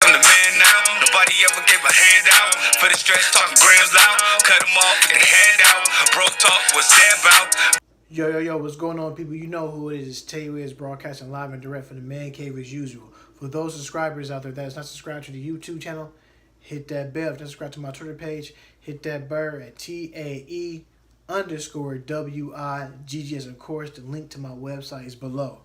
I'm the man now. Nobody ever gave a handout. For the stretch, talking grams loud. Cut them off, get a handout. Bro talk, what's that about? Yo, what's going on, people? You know who it is. It's Tay Wiz broadcasting live and direct from the man cave as usual. For those subscribers out there that is not subscribed to the YouTube channel, hit that bell. If you're not subscribed to my Twitter page, hit that bell at TAE_WIGGS. Of course, the link to my website is below.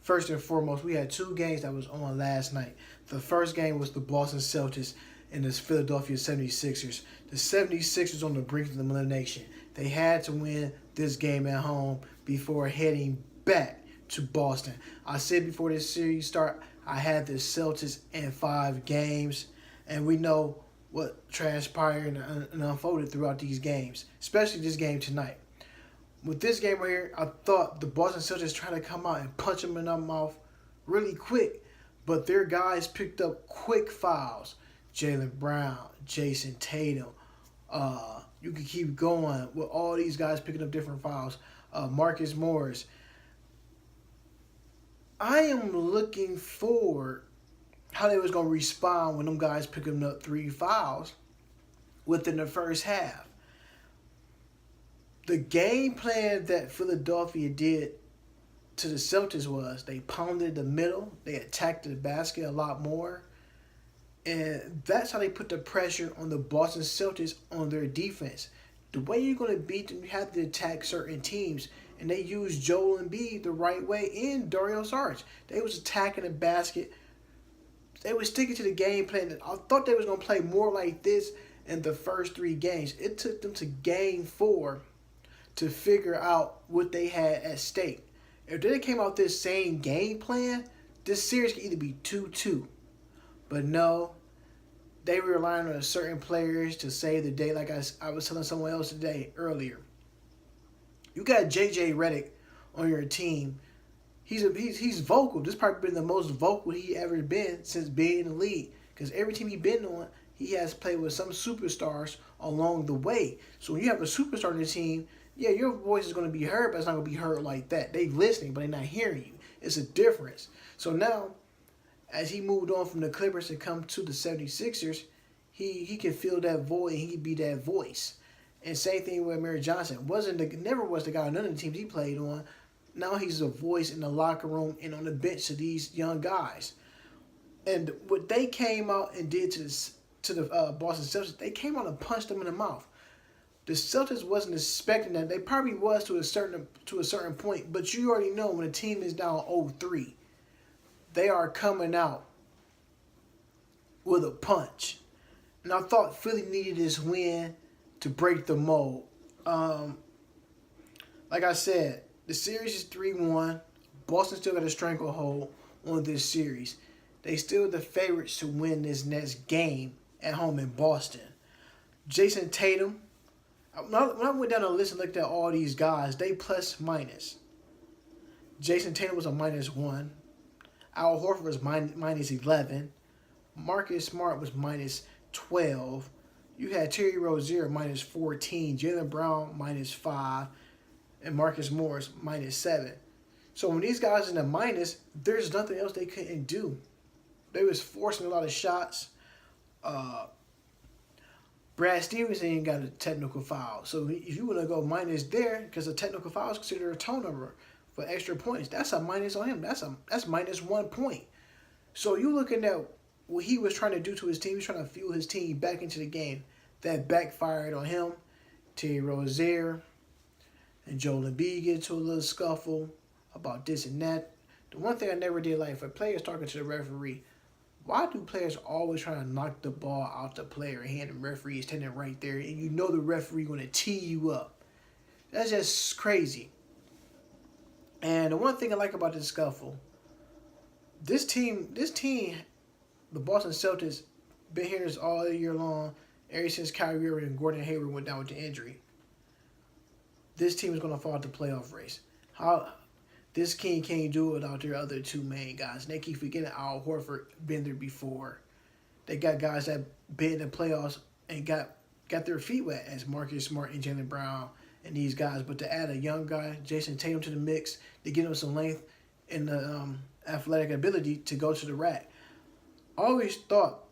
First and foremost, we had two games that was on last night. The first game was the Boston Celtics and the Philadelphia 76ers. The 76ers on the brink of elimination. They had to win this game at home before heading back to Boston. I said before this series start, I had the Celtics in 5 games, and we know what transpired and unfolded throughout these games, especially this game tonight. With this game right here, I thought the Boston Celtics tried to come out and punch them in the mouth really quick, but their guys picked up quick fouls. Jaylen Brown, Jason Tatum, you can keep going with all these guys picking up different fouls. Marcus Morris. I am looking forward how they was going to respond when them guys picking up 3 fouls within the first half. The game plan that Philadelphia did to the Celtics was they pounded the middle, they attacked the basket a lot more, and that's how they put the pressure on the Boston Celtics on their defense. The way you're going to beat them, you have to attack certain teams, and they used Joel Embiid the right way and Dario Saric. They was attacking the basket. They was sticking to the game plan. I thought they was going to play more like this in the first 3 games. It took them to game 4 to figure out what they had at stake. If they came out this same game plan, this series could either be 2-2. But no, they were relying on certain players to save the day, like I was telling someone else today earlier. You got J.J. Redick on your team. He's vocal. This probably been the most vocal he ever been since being in the league. Because every team he's been on, he has played with some superstars along the way. So when you have a superstar on the team, yeah, your voice is going to be heard, but it's not going to be heard like that. They listening, but they're not hearing you. It's a difference. So now, as he moved on from the Clippers to come to the 76ers, he can fill that void and he can be that voice. And same thing with Mary Johnson. Never was the guy on none of the teams he played on. Now he's a voice in the locker room and on the bench to these young guys. And what they came out and did to the Boston Celtics, they came out and punched them in the mouth. The Celtics wasn't expecting that. They probably was to a certain point, but you already know when a team is down 0-3, they are coming out with a punch. And I thought Philly needed this win to break the mold. Like I said, the series is 3-1. Boston still got a stranglehold on this series. They still the favorites to win this next game at home in Boston. Jason Tatum. When I went down the list and looked at all these guys, they plus minus. Jason Tatum was a -1. Al Horford was -11. Marcus Smart was -12. You had Terry Rozier -14. Jaylen Brown -5. And Marcus Morris -7. So when these guys in the minus, there's nothing else they couldn't do. They was forcing a lot of shots. Brad Stevens ain't got a technical foul. So if you want to go minus there, because a technical foul is considered a turnover for extra points, that's a minus on him. That's -1 point. So you looking at what he was trying to do to his team. He was trying to fuel his team back into the game. That backfired on him. Terry Rozier and Joel Embiid get into a little scuffle about this and that. The one thing I never did like, for players talking to the referee, why do players always try to knock the ball out the player and the referee is standing right there and you know the referee going to tee you up? That's just crazy. And the one thing I like about this scuffle, this team, the Boston Celtics, been here this all year long, ever since Kyrie Irving and Gordon Hayward went down with the injury. This team is going to fall out the playoff race. This team can't do it without their other 2 main guys. And they keep forgetting Al Horford been there before. They got guys that been in the playoffs and got their feet wet, as Marcus Smart and Jaylen Brown and these guys. But to add a young guy, Jason Tatum, to the mix, to give him some length and the athletic ability to go to the rack. I always thought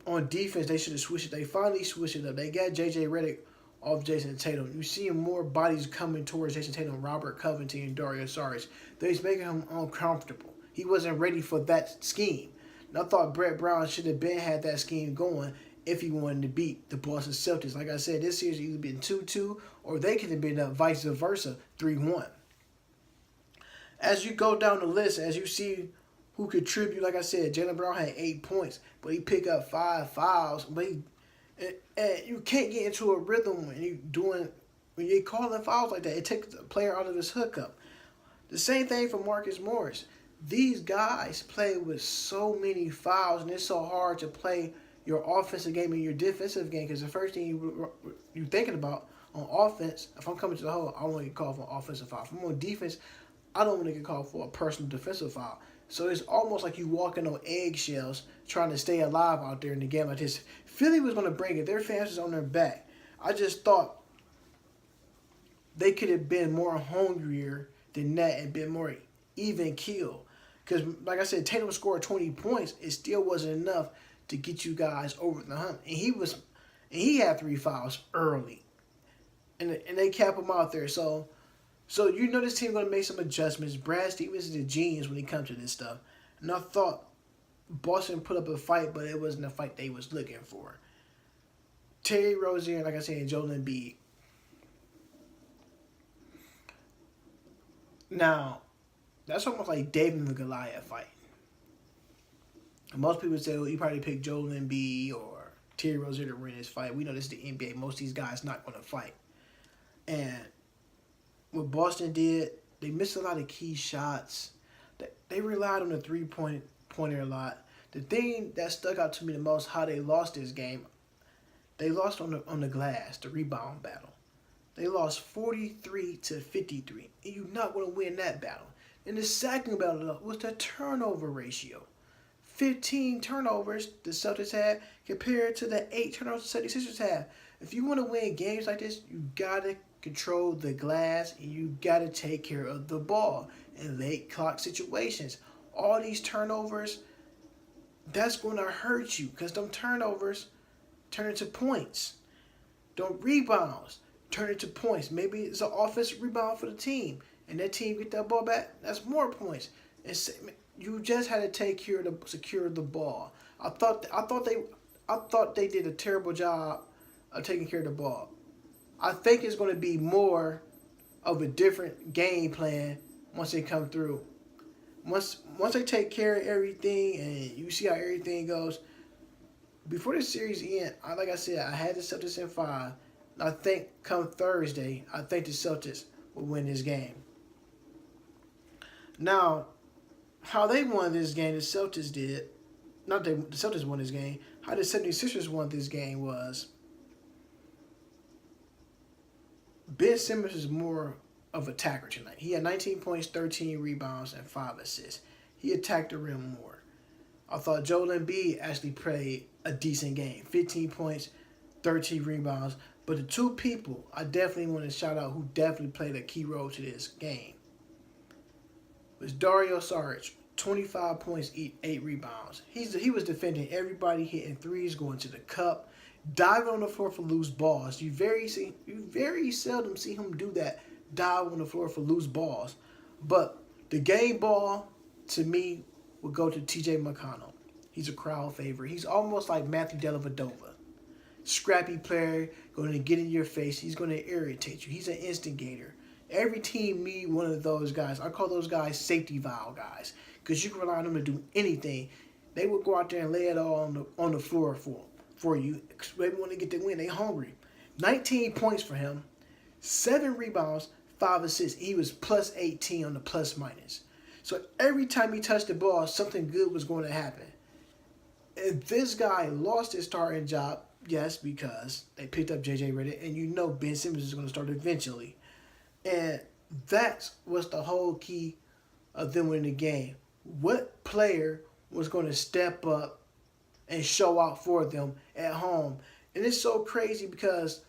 on defense they should have switched it. They finally switched it up. They got J.J. Redick off Jason Tatum. You see more bodies coming towards Jason Tatum, Robert Covington, and Dario Saric. They're making him uncomfortable. He wasn't ready for that scheme. And I thought Brett Brown should have had that scheme going if he wanted to beat the Boston Celtics. Like I said, this series either been 2-2 or they could have been vice versa 3-1. As you go down the list, as you see who contribute, like I said, Jaylen Brown had 8 points, but he picked up 5 fouls. But and you can't get into a rhythm when you're calling fouls like that. It takes the player out of his hookup. The same thing for Marcus Morris. These guys play with so many fouls, and it's so hard to play your offensive game and your defensive game because the first thing you're thinking about on offense, if I'm coming to the hole, I want to get called for an offensive foul. If I'm on defense, I don't want to get called for a personal defensive foul. So it's almost like you walking on eggshells trying to stay alive out there in the game like this. Philly was going to bring it. Their fans was on their back. I just thought they could have been more hungrier than that and been more even keel. Because, like I said, Tatum scored 20 points. It still wasn't enough to get you guys over the hump. And he had 3 fouls early. And they kept him out there. So you know this team going to make some adjustments. Brad Stevens is a genius when it comes to this stuff. And I thought Boston put up a fight, but it wasn't a fight they was looking for. Terry Rozier, like I said, and Joel Embiid. Now, that's almost like David and Goliath fight. And most people say, well, you probably pick Joel Embiid or Terry Rozier to win this fight. We know this is the NBA. Most of these guys not going to fight. And what Boston did, they missed a lot of key shots. They relied on the three-pointer a lot. The thing that stuck out to me the most, how they lost this game, they lost on the glass, the rebound battle. They lost 43-53, and you're not going to win that battle. And the second battle was the turnover ratio. 15 turnovers the Celtics had compared to the 8 turnovers the 76ers had. If you want to win games like this, you got to control the glass and you got to take care of the ball in late clock situations. All these turnovers, that's going to hurt you because them turnovers turn into points. Them rebounds turn into points. Maybe it's an offensive rebound for the team and that team get that ball back, that's more points. And you just had to take care of secure the ball. I thought they did a terrible job of taking care of the ball. I think it's going to be more of a different game plan once they come through. Once they take care of everything and you see how everything goes. Before the series ends, like I said, I had the Celtics in 5. I think come Thursday, I think the Celtics will win this game. Now, how they won this game, the Celtics did. The Celtics won this game. How the 76ers won this game was Ben Simmons is more of an attacker tonight. He had 19 points, 13 rebounds, and 5 assists. He attacked the rim more. I thought Joel Embiid actually played a decent game. 15 points, 13 rebounds. But the two people I definitely want to shout out who definitely played a key role to this game was Dario Saric. 25 points, 8 rebounds. He was defending everybody, hitting threes, going to the cup, diving on the floor for loose balls. You very seldom see him do that, dive on the floor for loose balls. But the game ball, to me, would go to T.J. McConnell. He's a crowd favorite. He's almost like Matthew Dellavedova. Scrappy player, going to get in your face. He's going to irritate you. He's an instigator. Every team need one of those guys. I call those guys safety valve guys because you can rely on them to do anything. They will go out there and lay it all on the floor for you. They want to get the win. They hungry. 19 points for him, 7 rebounds, 5 assists. He was plus 18 on the plus minus. So every time he touched the ball, something good was going to happen. And this guy lost his starting job, yes, because they picked up J.J. Redick, and you know Ben Simmons is going to start eventually. And that was the whole key of them winning the game. What player was going to step up and show out for them at home? And it's so crazy because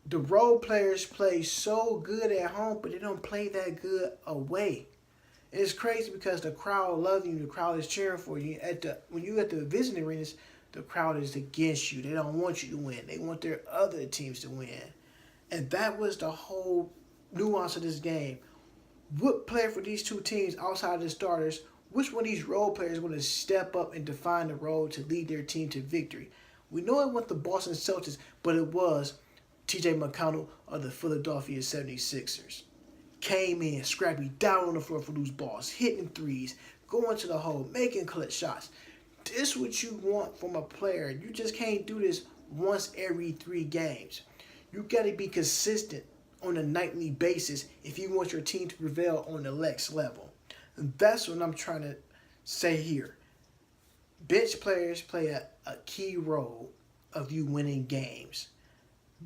the role players play so good at home, but they don't play that good away. It's crazy because the crowd loves you, the crowd is cheering for you. When you at the visiting arenas, the crowd is against you. They don't want you to win. They want their other teams to win. And that was the whole nuance of this game. What player for these two teams outside of the starters, which one of these role players is going to step up and define the role to lead their team to victory? We know it wasn't the Boston Celtics, but it was T.J. McConnell of the Philadelphia 76ers. Came in, scrappy, down on the floor for loose balls, hitting threes, going to the hole, making clutch shots. This is what you want from a player. You just can't do this once every 3 games. You got to be consistent on a nightly basis if you want your team to prevail on the next level. And that's what I'm trying to say here. Bench players play a key role of you winning games.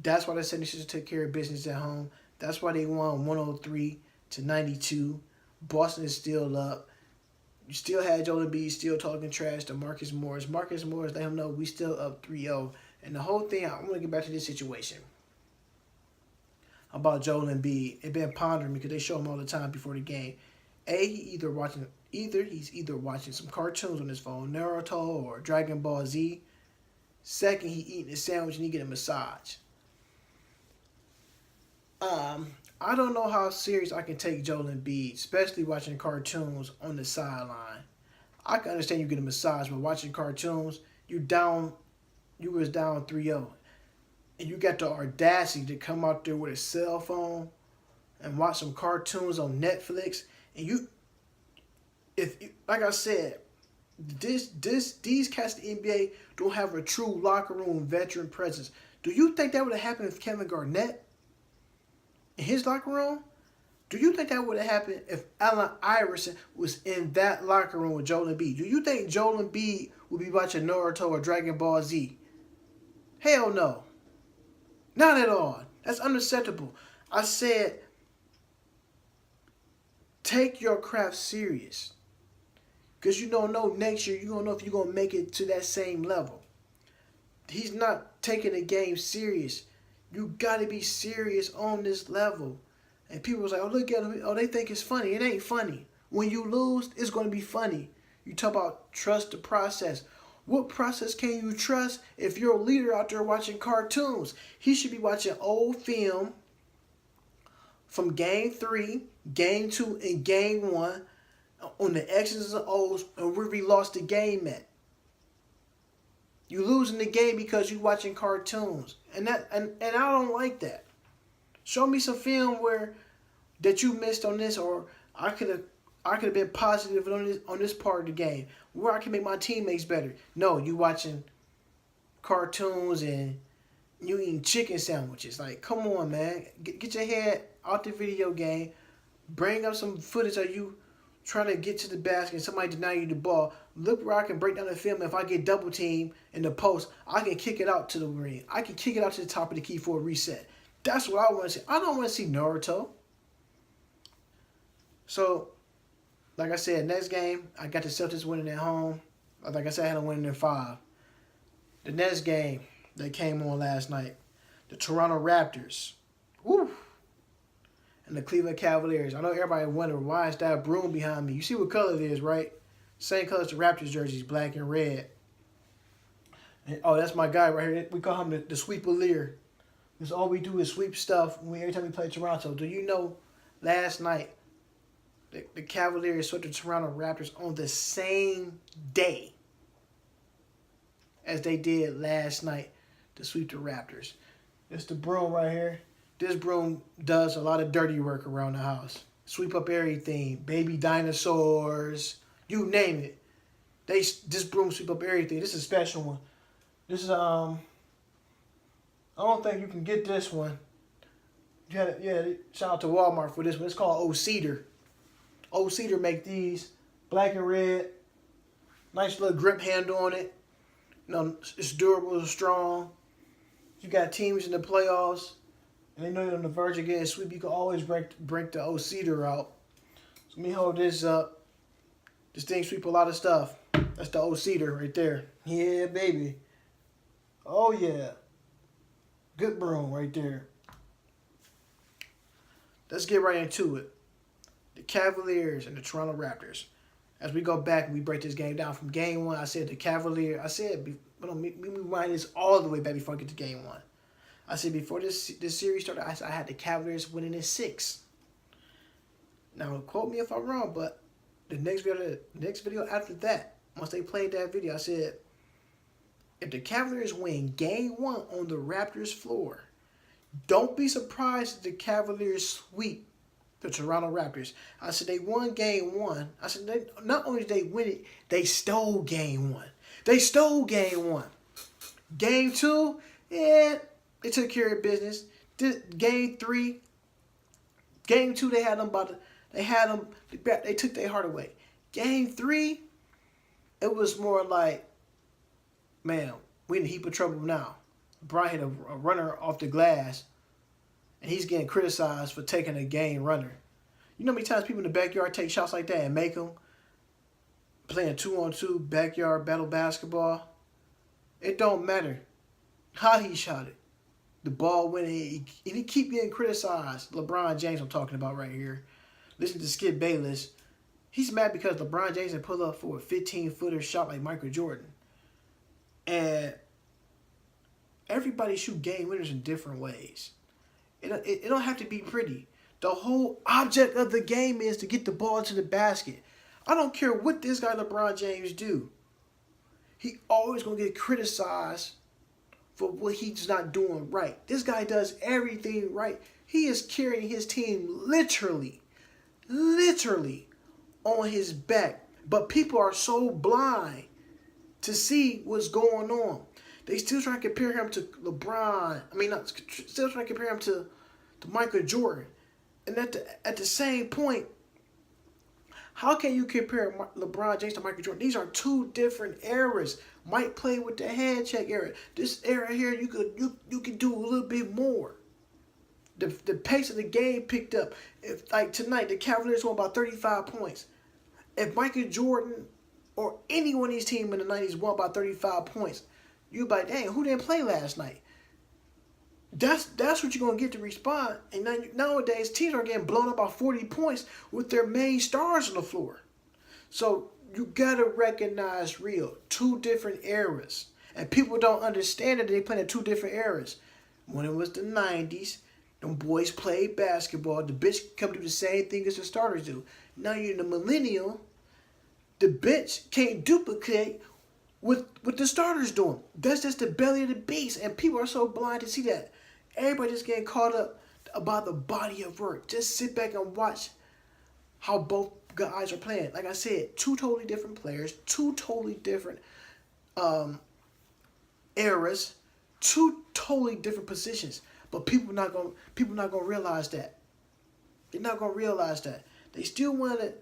That's why the 76ers took care of business at home. That's why they won 103-92. Boston is still up. You still had Joel Embiid still talking trash to Marcus Morris. Marcus Morris let him know we still up 3-0. And the whole thing, I'm going to get back to this situation about Joel Embiid. It's been pondering because they show him all the time before the game. He's either watching some cartoons on his phone, Naruto or Dragon Ball Z. Second, he eating a sandwich and he getting a massage. I don't know how serious I can take Joel Embiid, especially watching cartoons on the sideline. I can understand you get a massage, but watching cartoons, you was down 3-0. And you got the audacity to come out there with a cell phone and watch some cartoons on Netflix. And like I said, these cats in the NBA don't have a true locker room veteran presence. Do you think that would have happened with Kevin Garnett in his locker room? Do you think that would have happened if Allen Iverson was in that locker room with Joel Embiid? Do you think Joel Embiid would be watching Naruto or Dragon Ball Z? Hell no. Not at all. That's unacceptable. I said, take your craft serious. Because you don't know next year, you don't know if you're going to make it to that same level. He's not taking the game serious. You got to be serious on this level. And people was like, oh, look at him. Oh, they think it's funny. It ain't funny. When you lose, it's going to be funny. You talk about trust the process. What process can you trust if you're a leader out there watching cartoons? He should be watching old film from Game 3, Game 2, and Game 1 on the X's and O's and where we lost the game at. You losing the game because you watching cartoons. And I don't like that. Show me some film that you missed on this, or I could have been positive on this part of the game where I can make my teammates better. No, you watching cartoons and you eating chicken sandwiches. Like, come on, man. Get your head out the video game. Bring up some footage of you trying to get to the basket and somebody deny you the ball. Look where I can break down the film. If I get double teamed in the post, I can kick it out to the ring. I can kick it out to the top of the key for a reset. That's what I want to see. I don't want to see Naruto. So, like I said, next game, I got the Celtics winning at home. Like I said, I had them winning in 5. The next game that came on last night, the Toronto Raptors. Woo! And the Cleveland Cavaliers. I know everybody wondering, why is that broom behind me? You see what color it is, right? Same color as the Raptors jerseys, black and red. And, oh, that's my guy right here. We call him the Sweepalier. Because all we do is sweep stuff every time we play Toronto. Do you know last night the Cavaliers swept the Toronto Raptors on the same day as they did last night to sweep the Raptors? It's the broom right here. This broom does a lot of dirty work around the house. Sweep up everything. Baby dinosaurs. You name it. This broom sweep up everything. This is a special one. This is I don't think you can get this one. Shout out to Walmart for this one. It's called Old Cedar. Old Cedar make these black and red. Nice little grip handle on it. You know, it's durable, it's strong. You got teams in the playoffs, and they know you're on the verge of getting sweep. You can always break the Old Cedar out. So let me hold this up. This thing sweep a lot of stuff. That's the Old Cedar right there. Yeah, baby. Oh, yeah. Good broom right there. Let's get right into it. The Cavaliers and the Toronto Raptors. As we go back and we break this game down from game one, I said the Cavaliers. I said, let me rewind this all the way back before I get to game one. I said before this series started, I had the Cavaliers winning in 6. Now, quote me if I'm wrong, but the next video after that, once they played that video, I said, if the Cavaliers win game one on the Raptors floor, don't be surprised if the Cavaliers sweep the Toronto Raptors. I said they won game one. I said not only did they win it, they stole game one. They stole game one. Game two, yeah, they took care of business. Game three, game two, they took their heart away. Game three, it was more like, man, we in a heap of trouble now. Brian hit a runner off the glass, and he's getting criticized for taking a game runner. You know how many times people in the backyard take shots like that and make them? Playing 2-on-2 backyard battle basketball. It don't matter how he shot it. The ball went in, and he keep getting criticized. LeBron James I'm talking about right here. Listen to Skip Bayless. He's mad because LeBron James had pulled up for a 15-footer shot like Michael Jordan. And everybody shoot game winners in different ways. It don't have to be pretty. The whole object of the game is to get the ball into the basket. I don't care what this guy LeBron James do. He always going to get criticized for what he's not doing right. This guy does everything right. He is carrying his team literally on his back. But people are so blind to see what's going on. They still trying to compare him to LeBron. Still trying to compare him to Michael Jordan. And at the same point, how can you compare LeBron James to Michael Jordan? These are two different eras. Mike played with the hand check era. This era here, you could do a little bit more. The pace of the game picked up. If like tonight, the Cavaliers won by 35 points. If Michael Jordan or anyone on his team in the 90s won by 35 points, you'd be like, dang, who didn't play last night? That's what you're going to get to respond. And nowadays, teams are getting blown up by 40 points with their main stars on the floor. So you got to recognize real. Two different eras. And people don't understand that they play in two different eras. When it was the 90s, them boys played basketball. The bench come do the same thing as the starters do. Now you're in the millennial. The bench can't duplicate what the starters doing. That's just the belly of the beast. And people are so blind to see that. Everybody just getting caught up about the body of work. Just sit back and watch how both guys are playing. Like I said, two totally different players, two totally different eras, two totally different positions. But people not gonna realize that. They're not gonna realize that. They still want to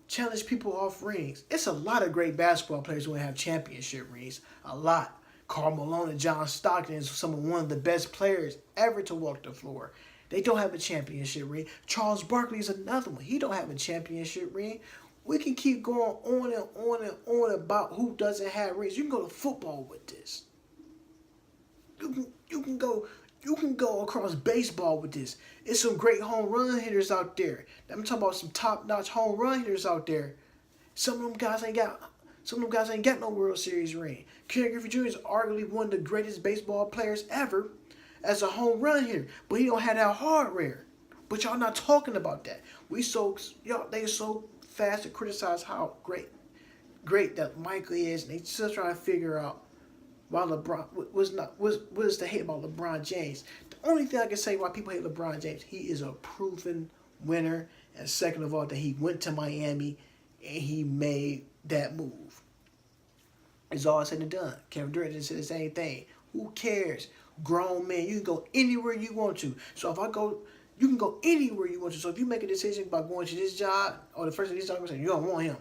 challenge people off rings. It's a lot of great basketball players who have championship rings. A lot. Karl Malone and John Stockton is one of the best players ever to walk the floor. They don't have a championship ring. Charles Barkley is another one. He don't have a championship ring. We can keep going on and on and on about who doesn't have rings. You can go to football with this. You can go across baseball with this. It's some great home run hitters out there. I'm talking about some top-notch home run hitters out there. Some of them guys ain't got no World Series ring. Ken Griffey Jr. is arguably one of the greatest baseball players ever as a home run hitter, but he don't have that hardware. But y'all not talking about that. They so fast to criticize how great that Michael is, and they still trying to figure out why LeBron what is the hate about LeBron James. The only thing I can say why people hate LeBron James, he is a proven winner, and second of all, that he went to Miami and he made that move. It's all said and done. Kevin Durant just said the same thing. Who cares? Grown man, you can go anywhere you want to. So if I go, you can go anywhere you want to. So if you make a decision about going to this job, or the first thing these talking about, you don't want him.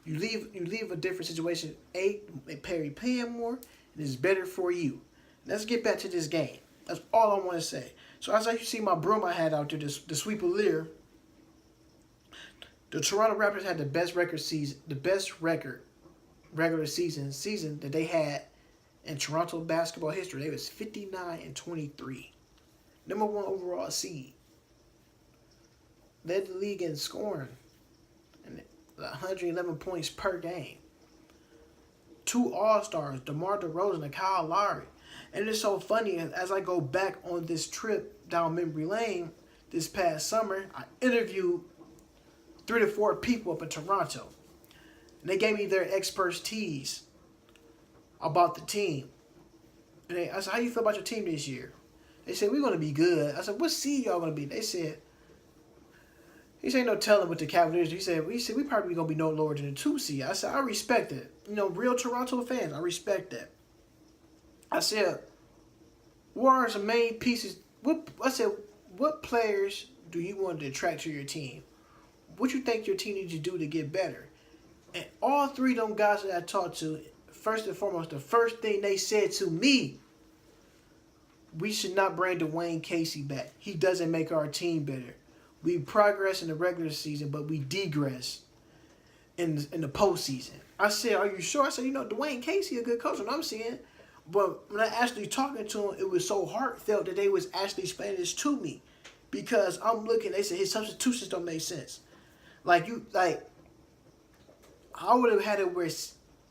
You leave a different situation. They pay him more, and it's better for you. Let's get back to this game. That's all I want to say. So as you see my broom I had out there, the sweep of Lear, the Toronto Raptors had the best regular season that they had in Toronto basketball history. They was 59-23. Number 1 overall seed. led the league in scoring and 111 points per game. 2 All-Stars, DeMar DeRozan and Kyle Lowry. And it's so funny, as I go back on this trip down memory lane this past summer, I interviewed 3 to 4 people up in Toronto. And they gave me their expertise about the team. And I said, how you feel about your team this year? They said, we're going to be good. I said, what seed y'all going to be? They said, he said, ain't no telling with the Cavaliers. He said, we probably going to be no lower than the 2 seed. I said, I respect it. Real Toronto fans, I respect that. I said, what are some main pieces? What players do you want to attract to your team? What you think your team needs to do to get better? And all 3 of them guys that I talked to, first and foremost, the first thing they said to me, we should not bring Dwayne Casey back. He doesn't make our team better. We progress in the regular season, but we degress in the postseason. I said, are you sure? I said, Dwayne Casey a good coach, what I'm saying. But when I actually talking to him, it was so heartfelt that they was actually explaining this to me. Because I'm looking, they said his substitutions don't make sense. I would have had it where,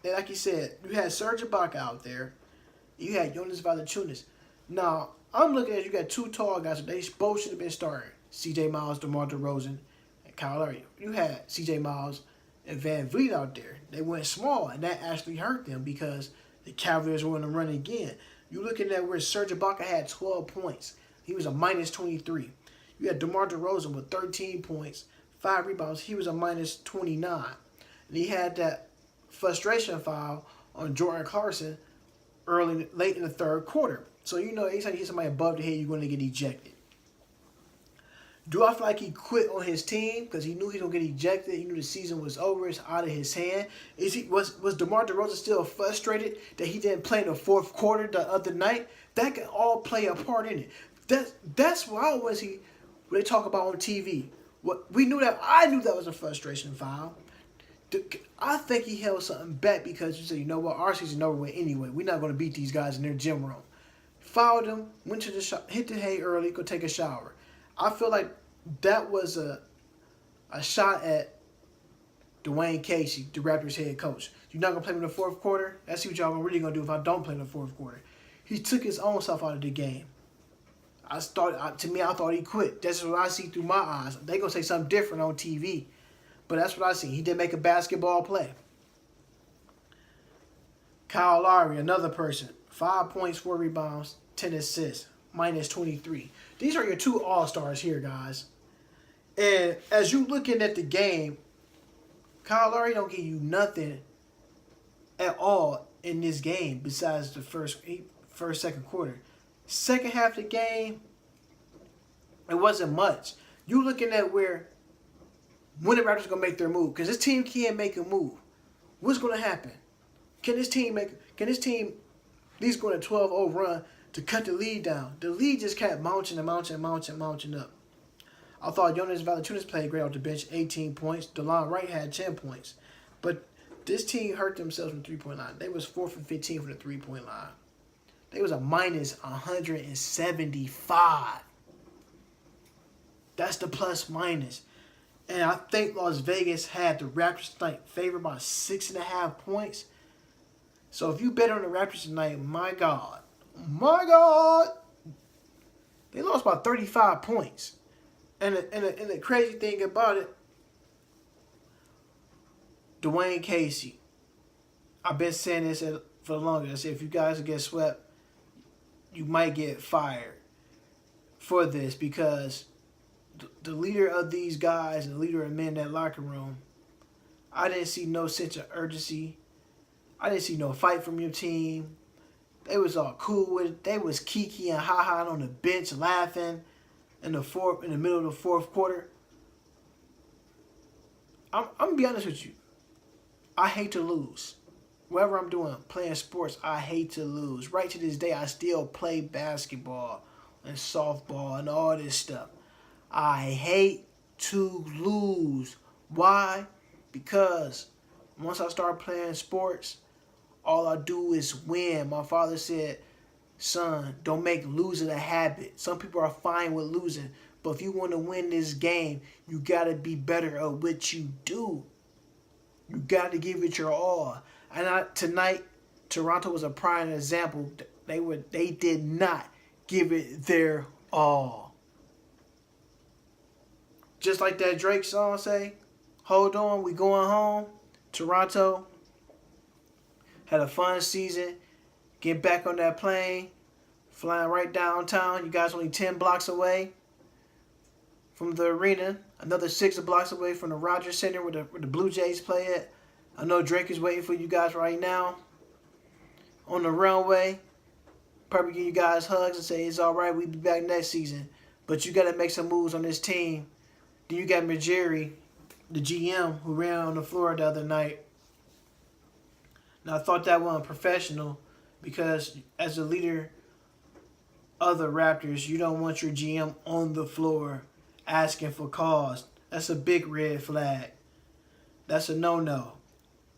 like you said, you had Serge Ibaka out there. You had Jonas Valanciunas. Now, I'm looking at you got 2 tall guys. They both should have been starting. C.J. Miles, DeMar DeRozan, and Kyle Lowry. You had C.J. Miles and Van Vliet out there. They went small, and that actually hurt them because the Cavaliers were going to run again. You're looking at where Serge Ibaka had 12 points. He was a minus 23. You had DeMar DeRozan with 13 points, 5 rebounds. He was a minus 29. And he had that frustration foul on Jordan Clarkson late in the third quarter. So, anytime you hit somebody above the head, you're going to get ejected. Do I feel like he quit on his team because he knew he was going to get ejected? He knew the season was over. It's out of his hand. Was DeMar DeRozan still frustrated that he didn't play in the fourth quarter the other night? That can all play a part in it. That's why when they talk about on TV. I knew that was a frustration foul. I think he held something back because you said, our season over with anyway. We're not going to beat these guys in their gym room. Fouled him, went to the shot, hit the hay early, go take a shower. I feel like that was a shot at Dwayne Casey, the Raptors head coach. You're not going to play me in the fourth quarter? That's what y'all really going to do if I don't play in the fourth quarter. He took his own self out of the game. I thought he quit. That's what I see through my eyes. They going to say something different on TV. But that's what I see. He did make a basketball play. Kyle Lowry, another person. 5 points, 4 rebounds, 10 assists, minus 23. These are your 2 All-Stars here, guys. And as you looking at the game, Kyle Lowry don't give you nothing at all in this game besides the second quarter. Second half of the game, it wasn't much. You looking at when the Raptors going to make their move. Because this team can't make a move. What's going to happen? Can this team at least go on a 12-0 run to cut the lead down? The lead just kept mounting up. I thought Jonas Valanciunas played great off the bench, 18 points. DeLon Wright had 10 points. But this team hurt themselves from the 3-point line. They was 4 for 15 from the 3-point line. They was a minus 175. That's the plus minus. And I think Las Vegas had the Raptors tonight favored by 6.5 points. So if you bet on the Raptors tonight, my God, they lost by 35 points. And the crazy thing about it, Dwayne Casey, I've been saying this for the longest. I said if you guys get swept, you might get fired for this because the leader of these guys and the leader of men in that locker room, I didn't see no sense of urgency. I didn't see no fight from your team. They was all cool with it. They was kiki and ha-ha on the bench laughing in the middle of the fourth quarter. I'm gonna be honest with you. I hate to lose. Whatever I'm doing, playing sports, I hate to lose. Right to this day, I still play basketball and softball and all this stuff. I hate to lose. Why? Because once I start playing sports, all I do is win. My father said, son, don't make losing a habit. Some people are fine with losing, But if you want to win this game, you got to be better at what you do. You got to give it your all. And tonight, Toronto was a prime example. They did not give it their all. Just like that Drake song say, "Hold on, we going home." Toronto had a fun season. Get back on that plane, flying right downtown. You guys only 10 blocks away from the arena. Another 6 blocks away from the Rogers Center where the Blue Jays play at. I know Drake is waiting for you guys right now on the runway. Probably give you guys hugs and say it's all right. We'll be back next season. But you got to make some moves on this team. Then you got Majiri, the GM, who ran on the floor the other night. Now, I thought that wasn't professional because as a leader of the Raptors, you don't want your GM on the floor asking for calls. That's a big red flag. That's a no-no.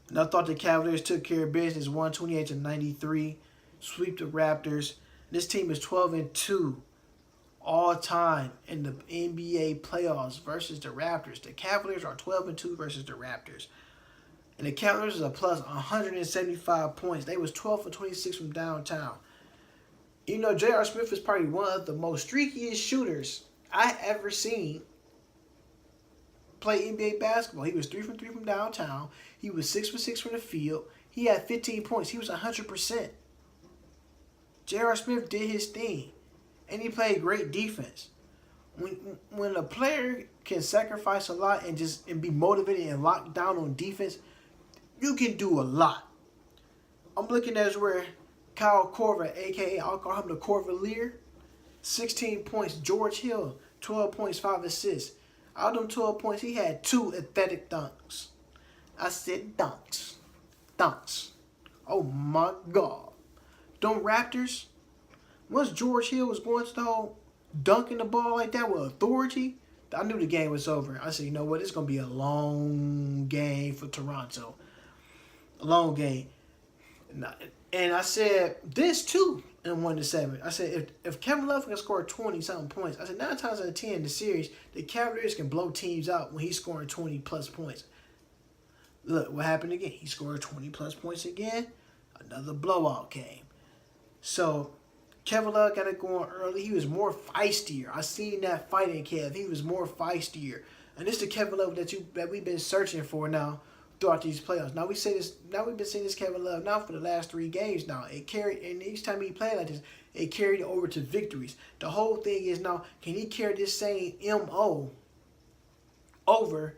And I thought the Cavaliers took care of business, 128-93, sweep the Raptors. This team is 12-2 all time in the NBA playoffs versus the Raptors. The Cavaliers are 12-2 versus the Raptors. And the Cavaliers is a plus 175 points. They was 12-26 from downtown. You know, J.R. Smith is probably one of the most streakiest shooters I ever seen play NBA basketball. He was 3 from 3 from downtown. He was 6 for 6 from the field. He had 15 points. He was 100%. J.R. Smith did his thing. And he played great defense. When a player can sacrifice a lot and be motivated and locked down on defense, you can do a lot. I'm looking at where Kyle Korver, a.k.a. I'll call him the Corvalier, 16 points. George Hill, 12 points, 5 assists. Out of them 12 points, he had 2 athletic dunks. I said dunks. Dunks. Oh, my God. Them Raptors, once George Hill was going to the whole dunking the ball like that with authority, I knew the game was over. I said, you know what? It's going to be a long game for Toronto. A long game. And I said this, too, in 1-7. I said, if Kevin Love can score 20-something points, I said 9 times out of 10 in the series, the Cavaliers can blow teams out when he's scoring 20-plus points. Look, what happened again? He scored 20-plus points again. Another blowout game. So, Kevin Love got it going early. He was more feistier. I seen that fighting Kev. He was more feistier. And this is the Kevin Love that we've been searching for now throughout these playoffs. Now we've been seeing this Kevin Love now for the last 3 games now. It carried, and each time he played like this, it carried over to victories. The whole thing is now, can he carry this same MO over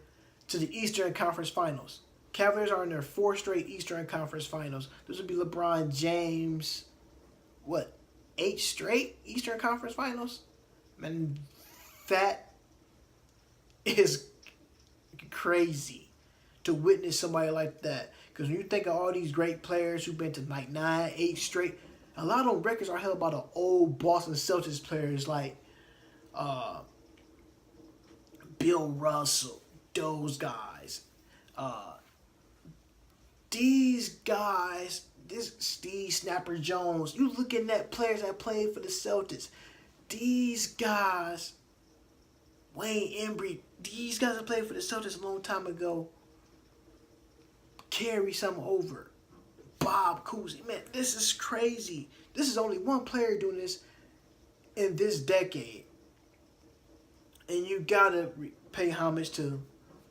to the Eastern Conference Finals? Cavaliers are in their 4th straight Eastern Conference Finals. This would be LeBron James, 8 straight Eastern Conference Finals? Man, that is crazy to witness somebody like that. Because when you think of all these great players who've been to like 9, 8 straight, a lot of those records are held by the old Boston Celtics players like Bill Russell, those guys. These guys, this Steve Snapper Jones, you looking at players that played for the Celtics. These guys, Wayne Embry, these guys that played for the Celtics a long time ago, carry some over. Bob Cousy, man, this is crazy. This is only one player doing this in this decade. And you gotta pay homage to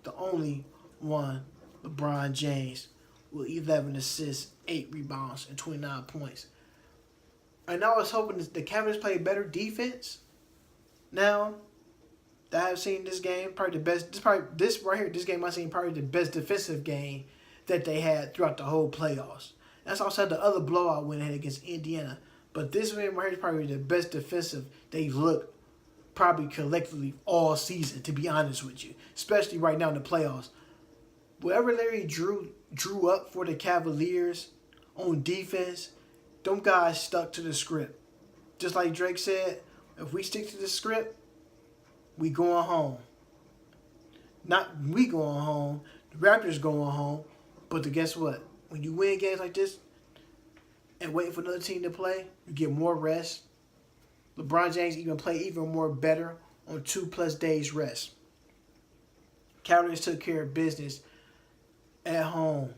the only one, LeBron James, with 11 assists, 8 rebounds, and 29 points. And I was hoping the Cavaliers play better defense. Now that I've seen this game, probably the best. This right here, this game I've seen probably the best defensive game that they had throughout the whole playoffs. That's outside the other blowout win they had against Indiana. But this win right here is probably the best defensive they've looked probably collectively all season, to be honest with you. Especially right now in the playoffs. Whatever Larry drew up for the Cavaliers on defense, them guys stuck to the script. Just like Drake said, if we stick to the script, we going home. Not we going home, the Raptors going home. But guess what? When you win games like this and waiting for another team to play, you get more rest. LeBron James even play even more better on 2+ days rest. Cavaliers took care of business at home.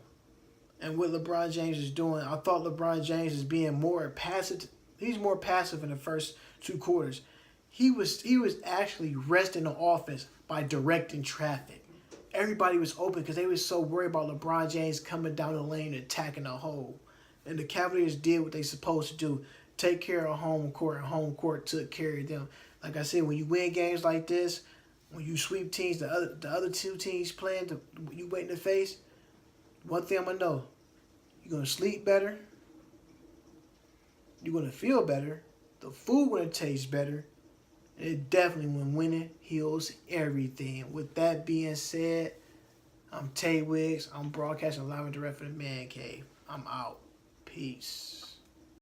And what LeBron James is doing, I thought LeBron James is being more passive. He's more passive in the first 2 quarters. He was actually resting the offense by directing traffic. Everybody was open because they was so worried about LeBron James coming down the lane and attacking the hole. And the Cavaliers did what they supposed to do. Take care of home court, and home court took care of them. Like I said, when you win games like this, when you sweep teams, the other 2 teams playing, you wait in the face, one thing I'm going to know, you're going to sleep better, you're going to feel better, the food going to taste better, and it definitely, when winning, heals everything. With that being said, I'm Tay Wiggs. I'm broadcasting live and direct from the Man Cave. I'm out. Peace.